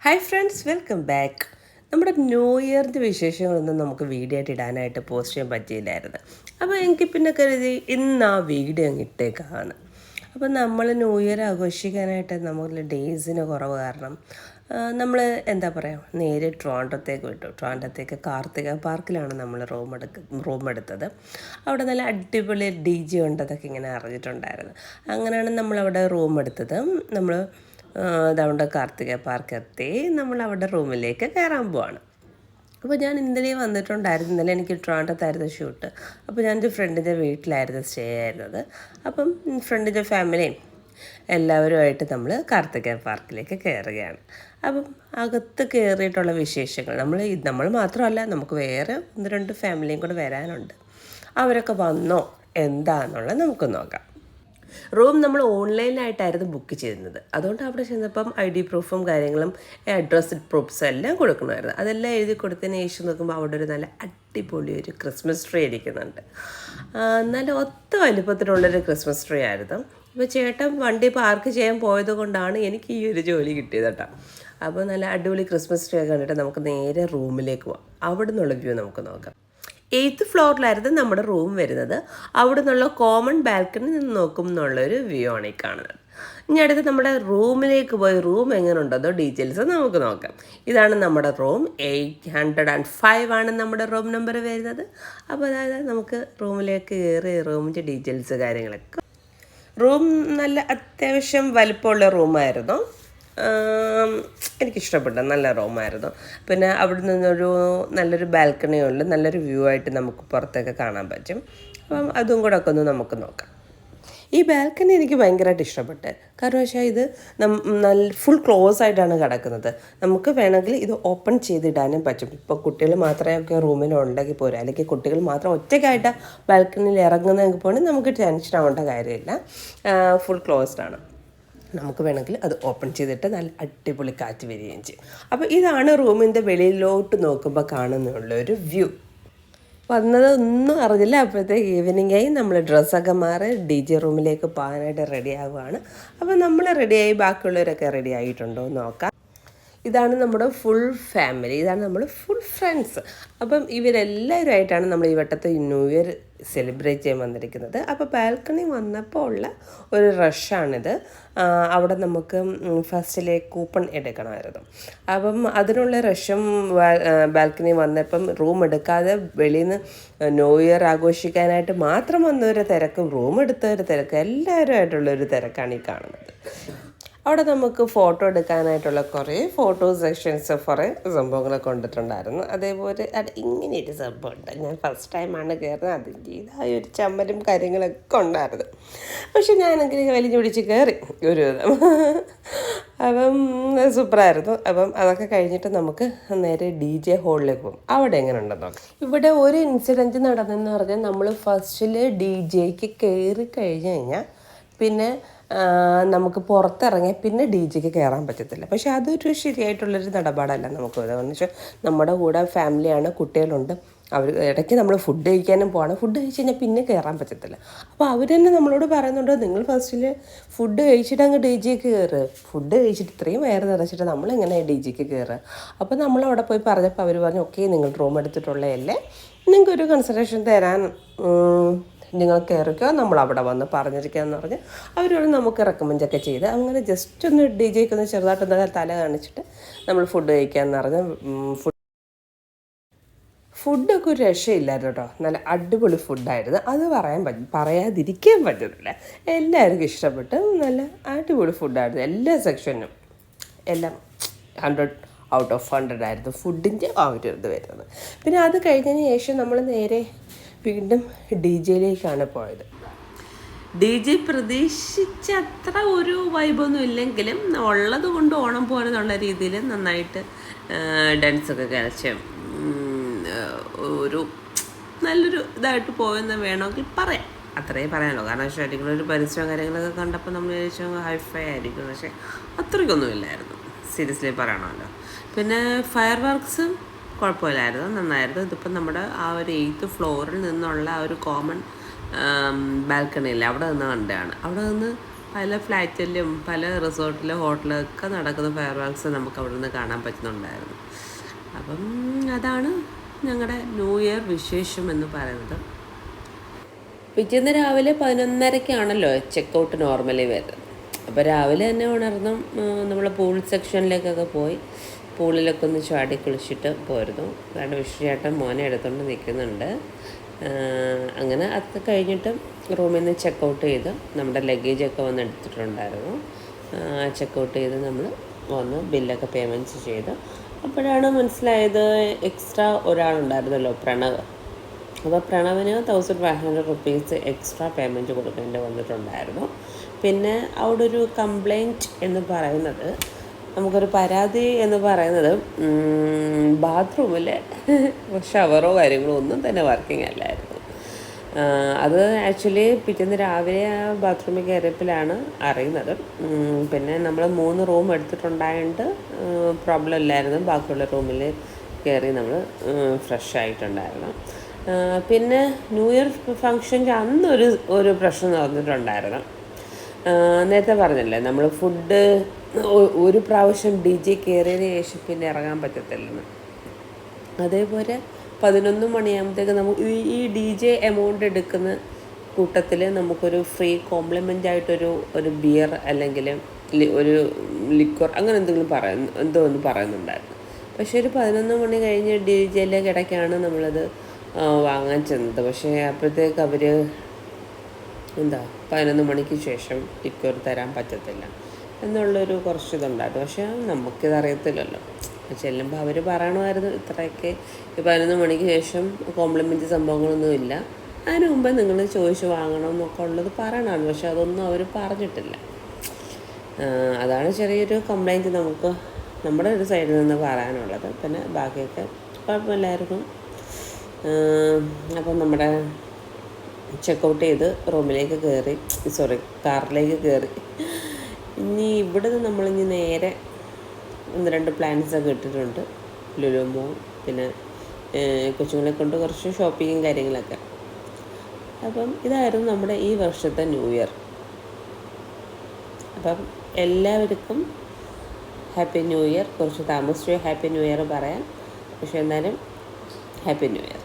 Hi friends, welcome back. നമ്മുടെ new ഇയറിൻ്റെ വിശേഷങ്ങളൊന്നും നമുക്ക് വീഡിയോ ആയിട്ട് ഇടാനായിട്ട് പോസ്റ്റ് ചെയ്യാൻ പറ്റിയില്ലായിരുന്നു. അപ്പോൾ എനിക്ക് പിന്നെ കരുതി ഇന്ന് ആ വീഡിയോ അങ്ങ് ഇട്ടേക്കാണ്. അപ്പോൾ നമ്മൾ ന്യൂ ഇയർ ആഘോഷിക്കാനായിട്ട് നമുക്ക് ഡേയ്സിന് കുറവ് കാരണം നമ്മൾ എന്താ പറയുക, നേരെ ട്രിവാൻഡ്രത്തേക്ക് വിട്ടു. ട്രിവാൻഡ്രത്തേക്ക് കാർത്തിക പാർക്കിലാണ് നമ്മൾ റൂം എടുത്തത്. അവിടെ നല്ല അടിപൊളി DJ ഉണ്ടെന്നൊക്കെ ഇങ്ങനെ അറിഞ്ഞിട്ടുണ്ടായിരുന്നു. അങ്ങനെയാണ് നമ്മളവിടെ റൂം എടുത്തത്. നമ്മൾ അതുകൊണ്ട് കാർത്തിക പാർക്ക് എത്തി നമ്മൾ അവിടെ റൂമിലേക്ക് കയറാൻ പോവാണ്. അപ്പോൾ ഞാൻ ഇന്നലെ വന്നിട്ടുണ്ടായിരുന്നു. ഇന്നലെ എനിക്ക് ട്രിവാൻഡ്രത്തായിരുന്നു ഷൂട്ട്. അപ്പോൾ ഞാനൊരു ഫ്രണ്ടിൻ്റെ വീട്ടിലായിരുന്നു സ്റ്റേ ആയിരുന്നത്. അപ്പം ഫ്രണ്ടിൻ്റെ ഫാമിലിയും എല്ലാവരുമായിട്ട് നമ്മൾ കാർത്തിക പാർക്കിലേക്ക് കയറുകയാണ്. അപ്പം അകത്ത് കയറിയിട്ടുള്ള വിശേഷങ്ങൾ നമ്മൾ മാത്രമല്ല, നമുക്ക് വേറെ 1-2 ഫാമിലിയും കൂടെ വരാനുണ്ട്. അവരൊക്കെ വന്നോ എന്താണെന്നുള്ളത് നമുക്ക് നോക്കാം. റൂം നമ്മൾ ഓൺലൈനായിട്ടായിരുന്നു ബുക്ക് ചെയ്യുന്നത്. അതുകൊണ്ട് അവിടെ ചെന്നപ്പം ID പ്രൂഫും കാര്യങ്ങളും അഡ്രസ് പ്രൂഫ്സും എല്ലാം കൊടുക്കണമായിരുന്നു. അതെല്ലാം എഴുതി കൊടുത്തതിന് ശേഷം നോക്കുമ്പോൾ അവിടെ ഒരു നല്ല അടിപൊളി ഒരു ക്രിസ്മസ് ട്രീ ഇരിക്കുന്നുണ്ട്. നല്ല ഒത്ത വലിപ്പത്തിലുള്ളൊരു ക്രിസ്മസ് ട്രീ ആയിരുന്നു. ഇപ്പോൾ ചേട്ടൻ വണ്ടി പാർക്ക് ചെയ്യാൻ പോയത് കൊണ്ടാണ് എനിക്ക് ഈ ഒരു ജോലി കിട്ടിയത് കേട്ടോ. അപ്പോൾ നല്ല അടിപൊളി ക്രിസ്മസ് ട്രീ കണ്ടിട്ട് നമുക്ക് നേരെ റൂമിലേക്ക് പോവാം. അവിടെ നിന്നുള്ള വ്യൂ നമുക്ക് നോക്കാം. 8th ഫ്ലോറിലായിരുന്നു നമ്മുടെ റൂം വരുന്നത്. അവിടെ നിന്നുള്ള കോമൺ ബാൽക്കണി നിന്ന് നോക്കും എന്നുള്ളൊരു വ്യൂ ആണ് ഈ കാണുന്നത്. ഇനി അടുത്ത് നമ്മുടെ റൂമിലേക്ക് പോയി റൂം എങ്ങനെ ഉണ്ടെന്നോ ഡീറ്റെയിൽസ് നമുക്ക് നോക്കാം. ഇതാണ് നമ്മുടെ റൂം. 805 ആണ് നമ്മുടെ റൂം നമ്പർ വരുന്നത്. അപ്പോൾ അതായത് നമുക്ക് റൂമിലേക്ക് കയറി റൂമിൻ്റെ ഡീറ്റെയിൽസ് കാര്യങ്ങളൊക്കെ. റൂം നല്ല അത്യാവശ്യം വലിപ്പമുള്ള റൂമായിരുന്നു. എനിക്കിഷ്ടപ്പെട്ടു, നല്ല റൂമായിരുന്നു. പിന്നെ അവിടെ നിന്നൊരു നല്ലൊരു ബാൽക്കണിയുണ്ട്, നല്ലൊരു വ്യൂ ആയിട്ട് നമുക്ക് പുറത്തൊക്കെ കാണാൻ പറ്റും. അപ്പം അതും കൂടെ ഒക്കെ ഒന്ന് നമുക്ക് നോക്കാം. ഈ ബാൽക്കണി എനിക്ക് ഭയങ്കരമായിട്ട് ഇഷ്ടപ്പെട്ടു. കാരണം വെച്ചാൽ ഇത് നല്ല ഫുൾ ക്ലോസ് ആയിട്ടാണ് കിടക്കുന്നത്. നമുക്ക് വേണമെങ്കിൽ ഇത് ഓപ്പൺ ചെയ്തിടാനും പറ്റും. ഇപ്പോൾ കുട്ടികൾ മാത്രമേ റൂമിലുണ്ടെങ്കിൽ പോരും, അല്ലെങ്കിൽ കുട്ടികൾ മാത്രം ഒറ്റയ്ക്കായിട്ട് ബാൽക്കണിയിൽ ഇറങ്ങുന്നതെങ്കിൽ പോലും നമുക്ക് ടെൻഷൻ ആവേണ്ട കാര്യമില്ല. ഫുൾ ക്ലോസ്ഡ് ആണ്. നമുക്ക് വേണമെങ്കിൽ അത് ഓപ്പൺ ചെയ്തിട്ട് നല്ല അടിപൊളി കാറ്റ് വരികയും ചെയ്യും. അപ്പോൾ ഇതാണ് റൂമിൻ്റെ വെളിയിലോട്ട് നോക്കുമ്പോൾ കാണുന്നുള്ളൊരു വ്യൂ. വന്നത് ഒന്നും അറിഞ്ഞില്ല. അപ്പോഴത്തേക്ക് ഈവനിങ് ആയി. നമ്മൾ ഡ്രസ്സൊക്കെ മാറി DJ റൂമിലേക്ക് പോകാനായിട്ട് റെഡി ആവുകയാണ്. അപ്പോൾ നമ്മൾ റെഡിയായി, ബാക്കിയുള്ളവരൊക്കെ റെഡി ആയിട്ടുണ്ടോ എന്ന് നോക്കാം. ഇതാണ് നമ്മുടെ ഫുൾ ഫാമിലി, ഇതാണ് നമ്മൾ ഫുൾ ഫ്രണ്ട്സ്. അപ്പം ഇവരെല്ലാവരുമായിട്ടാണ് നമ്മൾ ഈ വട്ടത്തെ ന്യൂ ഇയർ സെലിബ്രേറ്റ് ചെയ്യാൻ വന്നിരിക്കുന്നത്. അപ്പോൾ ബാൽക്കണി വന്നപ്പോൾ ഉള്ള ഒരു റഷാണിത്. അവിടെ നമുക്ക് ഫസ്റ്റിലെ കൂപ്പൺ എടുക്കണമായിരുന്നു. അപ്പം അതിനുള്ള റഷും ബാൽക്കണി വന്നപ്പം റൂം എടുക്കാതെ വെളിയിൽ നിന്ന് ന്യൂ ഇയർ ആഘോഷിക്കാനായിട്ട് മാത്രം വന്നൊരു തിരക്കും റൂം എടുത്തൊരു തിരക്കും എല്ലാവരുമായിട്ടുള്ളൊരു തിരക്കാണ് ഈ കാണുന്നത്. അവിടെ നമുക്ക് ഫോട്ടോ എടുക്കാനായിട്ടുള്ള കുറേ ഫോട്ടോ സെക്ഷൻസ്, കുറേ സംഭവങ്ങളൊക്കെ കൊണ്ടിട്ടുണ്ടായിരുന്നു. അതേപോലെ ഇങ്ങനെ ഒരു സംഭവമുണ്ട്. ഞാൻ ഫസ്റ്റ് ടൈമാണ് കയറുന്നത്. അതിൻ്റേതായ ഒരു ചമ്മലും കാര്യങ്ങളൊക്കെ ഉണ്ടായിരുന്നു. പക്ഷെ ഞാനെങ്കിലും വലിഞ്ഞു പിടിച്ച് കയറി ഒരു വിധം. അപ്പം സൂപ്പറായിരുന്നു. അപ്പം അതൊക്കെ കഴിഞ്ഞിട്ട് നമുക്ക് നേരെ DJ ഹോളിലേക്ക് പോകും. അവിടെ എങ്ങനെ ഉണ്ടെന്ന് നോക്കാം. ഇവിടെ ഒരു ഇൻസിഡൻറ്റ് നടന്നെന്ന് പറഞ്ഞാൽ, നമ്മൾ ഫസ്റ്റിൽ DJക്ക് കയറി കഴിഞ്ഞ് കഴിഞ്ഞാൽ പിന്നെ നമുക്ക് പുറത്തിറങ്ങിയാൽ പിന്നെ DJക്ക് കയറാൻ പറ്റത്തില്ല. പക്ഷേ അതൊരു ശരിയായിട്ടുള്ളൊരു നടപാടല്ല നമുക്ക്. അതെന്ന് വെച്ചാൽ നമ്മുടെ കൂടെ ഫാമിലിയാണ്, കുട്ടികളുണ്ട്. അവർ ഇടയ്ക്ക് നമ്മൾ ഫുഡ് കഴിക്കാനും പോകണം. ഫുഡ് കഴിച്ച് കഴിഞ്ഞാൽ പിന്നെ കയറാൻ പറ്റത്തില്ല. അപ്പോൾ അവർ തന്നെ നമ്മളോട് പറയുന്നുണ്ട്, നിങ്ങൾ ഫസ്റ്റിൽ ഫുഡ് കഴിച്ചിട്ട് അങ്ങ് DJക്ക് കയറുക. ഫുഡ് കഴിച്ചിട്ട് ഇത്രയും വയറ് നിറച്ചിട്ട് നമ്മളെങ്ങനെ DJക്ക് കയറുക? അപ്പോൾ നമ്മളവിടെ പോയി പറഞ്ഞപ്പോൾ അവർ പറഞ്ഞു, ഓക്കെ നിങ്ങൾ റൂം എടുത്തിട്ടുള്ളതല്ലേ, നിങ്ങൾക്കൊരു കൺസിഡറേഷൻ തരാൻ നിങ്ങൾ കയറിക്കോ, നമ്മളവിടെ വന്ന് പറഞ്ഞിരിക്കുകയെന്ന് പറഞ്ഞ് അവർ നമുക്ക് റെക്കമെൻഡൊക്കെ ചെയ്ത് അങ്ങനെ ജസ്റ്റ് ഒന്ന് DJക്ക് ഒന്ന് ചെറുതായിട്ടൊന്ന് തല കാണിച്ചിട്ട് നമ്മൾ ഫുഡ് കഴിക്കാമെന്ന് പറഞ്ഞ് ഫുഡൊക്കെ ഒരു രക്ഷയില്ലായിരുന്നു കേട്ടോ. നല്ല അടിപൊളി ഫുഡായിരുന്നു. അത് പറയാതിരിക്കാൻ പറ്റത്തില്ല. എല്ലാവർക്കും ഇഷ്ടപ്പെട്ട് നല്ല അടിപൊളി ഫുഡായിരുന്നു. എല്ലാ സെക്ഷനും എല്ലാം 100/100 ആയിരുന്നു ഫുഡിൻ്റെ ആ ഒരു ഇത് വരുന്നത്. പിന്നെ അത് കഴിഞ്ഞതിന് ശേഷം നമ്മൾ നേരെ വീണ്ടും DJയിലേക്കാണ് പോയത്. DJ പ്രതീക്ഷിച്ച അത്ര ഒരു വൈബൊന്നും ഇല്ലെങ്കിലും ഉള്ളത് കൊണ്ട് ഓണം പോലെ എന്നുള്ള രീതിയിൽ നന്നായിട്ട് ഡാൻസൊക്കെ കളിച്ച് ഒരു നല്ലൊരു ഇതായിട്ട് പോയെന്ന് വേണമെങ്കിൽ പറയാം. അത്രയും പറയാനോ. കാരണം വെച്ചാൽ ഒരു പരിസരവും കാര്യങ്ങളൊക്കെ കണ്ടപ്പോൾ നമ്മൾ വിചാരിച്ചു ഹൈഫൈ ആയിരിക്കും. പക്ഷേ അത്രയ്ക്കൊന്നുമില്ലായിരുന്നു, സീരിയസ്ലി പറയണമല്ലോ. പിന്നെ ഫയർ വർക്ക്സ് കുഴപ്പമില്ലായിരുന്നു, നന്നായിരുന്നു. ഇതിപ്പം നമ്മുടെ ആ ഒരു 8th ഫ്ലോറിൽ നിന്നുള്ള ആ ഒരു കോമൺ ബാൽക്കണിയില്ല, അവിടെ നിന്ന് കണ്ടതാണ്. അവിടെ നിന്ന് പല ഫ്ലാറ്റിലും പല റിസോർട്ടിലും ഹോട്ടലൊക്കെ നടക്കുന്ന ഫയർ വർക്ക്സ് നമുക്ക് അവിടെ നിന്ന് കാണാൻ പറ്റുന്നുണ്ടായിരുന്നു. അപ്പം അതാണ് ഞങ്ങളുടെ ന്യൂ ഇയർ വിശേഷം എന്ന് പറയുന്നത്. പിറ്റേന്ന് രാവിലെ 11:30-ക്കാണല്ലോ ചെക്കൗട്ട് നോർമലി വരുന്നത്. അപ്പോൾ രാവിലെ തന്നെ ഉണർന്നും നമ്മൾ പൂൾ സെക്ഷനിലേക്കൊക്കെ പോയി പൂളിലൊക്കെ ഒന്ന് ചാടി കുളിച്ചിട്ട് പോയിരുന്നു. കാരണം വിഷ്ണുചേട്ടൻ മോനെ എടുത്തുകൊണ്ട് നിൽക്കുന്നുണ്ട്. അങ്ങനെ അത് കഴിഞ്ഞിട്ട് റൂമിൽ നിന്ന് ചെക്കൗട്ട് ചെയ്ത് നമ്മുടെ ലഗേജൊക്കെ വന്ന് എടുത്തിട്ടുണ്ടായിരുന്നു. ചെക്കൗട്ട് ചെയ്ത് നമ്മൾ വന്ന് ബില്ലൊക്കെ പേയ്മെൻറ്റ്സ് ചെയ്ത് അപ്പോഴാണ് മനസ്സിലായത് എക്സ്ട്രാ ഒരാളുണ്ടായിരുന്നല്ലോ, പ്രണവ്. അപ്പോൾ പ്രണവിന് 1500 റുപ്പീസ് എക്സ്ട്രാ പേയ്മെൻറ്റ് കൊടുക്കേണ്ടി വന്നിട്ടുണ്ടായിരുന്നു. പിന്നെ അവിടെ ഒരു കംപ്ലൈൻറ്റ് എന്ന് പറയുന്നത്, നമുക്കൊരു പരാതി എന്ന് പറയുന്നത് ബാത്റൂമിൽ ഷവറോ കാര്യങ്ങളോ ഒന്നും തന്നെ വർക്കിംഗ് അല്ലായിരുന്നു. അത് ആക്ച്വലി പിറ്റേന്ന് രാവിലെ ആ ബാത്റൂമിൽ കയറിയപ്പോഴാണ് അറിയുന്നത്. പിന്നെ നമ്മൾ 3 റൂം എടുത്തിട്ടുണ്ടായതുകൊണ്ട് പ്രോബ്ലം ഇല്ലായിരുന്നു. ബാക്കിയുള്ള റൂമിൽ കയറി നമ്മൾ ഫ്രഷ് ആയിട്ടുണ്ടായിരുന്നു. പിന്നെ ന്യൂ ഇയർ ഫങ്ഷൻ്റെ അന്നൊരു ഒരു പ്രശ്നം നടന്നിട്ടുണ്ടായിരുന്നു. നേരത്തെ പറഞ്ഞല്ലേ, നമ്മൾ ഫുഡ് ഒരു പ്രാവശ്യം DJ കയറിയതിന് ശേഷം പിന്നെ ഇറങ്ങാൻ പറ്റത്തില്ലെന്ന്. അതേപോലെ 11 മണിയാകുമ്പോഴത്തേക്ക് നമുക്ക് ഈ DJ എമൗണ്ട് എടുക്കുന്ന കൂട്ടത്തിൽ നമുക്കൊരു ഫ്രീ കോംപ്ലിമെൻ്റ് ആയിട്ടൊരു ബിയർ അല്ലെങ്കിൽ ഒരു ലിക്വർ അങ്ങനെ എന്തെങ്കിലും എന്തോ ഒന്ന് പറയുന്നുണ്ടായിരുന്നു. പക്ഷേ ഒരു 11 മണി കഴിഞ്ഞ് DJയിലേക്ക് ഇടയ്ക്കാണ് നമ്മളത് വാങ്ങാൻ ചെന്നത്. പക്ഷേ അപ്പോഴത്തേക്ക് അവർ 11 മണിക്ക് ശേഷം ലിക്വർ തരാൻ പറ്റത്തില്ല എന്നുള്ളൊരു കുറച്ച് ഇതുണ്ടായിരുന്നു. പക്ഷേ നമുക്കിതറിയത്തില്ലല്ലോ. ചെല്ലുമ്പോൾ അവർ പറയണമായിരുന്നു ഇത്രയൊക്കെ 11 മണിക്ക് ശേഷം കോംപ്ലിമെൻറ്റ് സംഭവങ്ങളൊന്നുമില്ല, അതിന് മുമ്പേ നിങ്ങൾ ചോദിച്ച് വാങ്ങണം എന്നൊക്കെ ഉള്ളത് പറയണമായിരുന്നു. പക്ഷെ അതൊന്നും അവർ പറഞ്ഞിട്ടില്ല. അതാണ് ചെറിയൊരു കംപ്ലൈൻറ്റ് നമുക്ക് നമ്മുടെ ഒരു സൈഡിൽ നിന്ന് പറയാനുള്ളത്. പിന്നെ ബാക്കിയൊക്കെ കുഴപ്പമില്ലായിരുന്നു. അപ്പം നമ്മുടെ ചെക്കൗട്ട് ചെയ്ത് റൂമിലേക്ക് കയറി, കാറിലേക്ക് കയറി. ഇനി ഇവിടെ നിന്ന് നമ്മളിനി നേരെ 1-2 പ്ലാൻസൊക്കെ ഇട്ടിട്ടുണ്ട്. ലുലു മോൾ, പിന്നെ കൊച്ചുങ്ങളെ കൊണ്ട് കുറച്ച് ഷോപ്പിങ്ങും കാര്യങ്ങളൊക്കെ. അപ്പം ഇതായിരുന്നു നമ്മുടെ ഈ വർഷത്തെ ന്യൂ ഇയർ. അപ്പം എല്ലാവർക്കും ഹാപ്പി ന്യൂ ഇയർ. കുറച്ച് താമസിച്ചു ഹാപ്പി ന്യൂ ഇയർ പറയാൻ, പക്ഷെ എന്നാലും ഹാപ്പി ന്യൂ ഇയർ.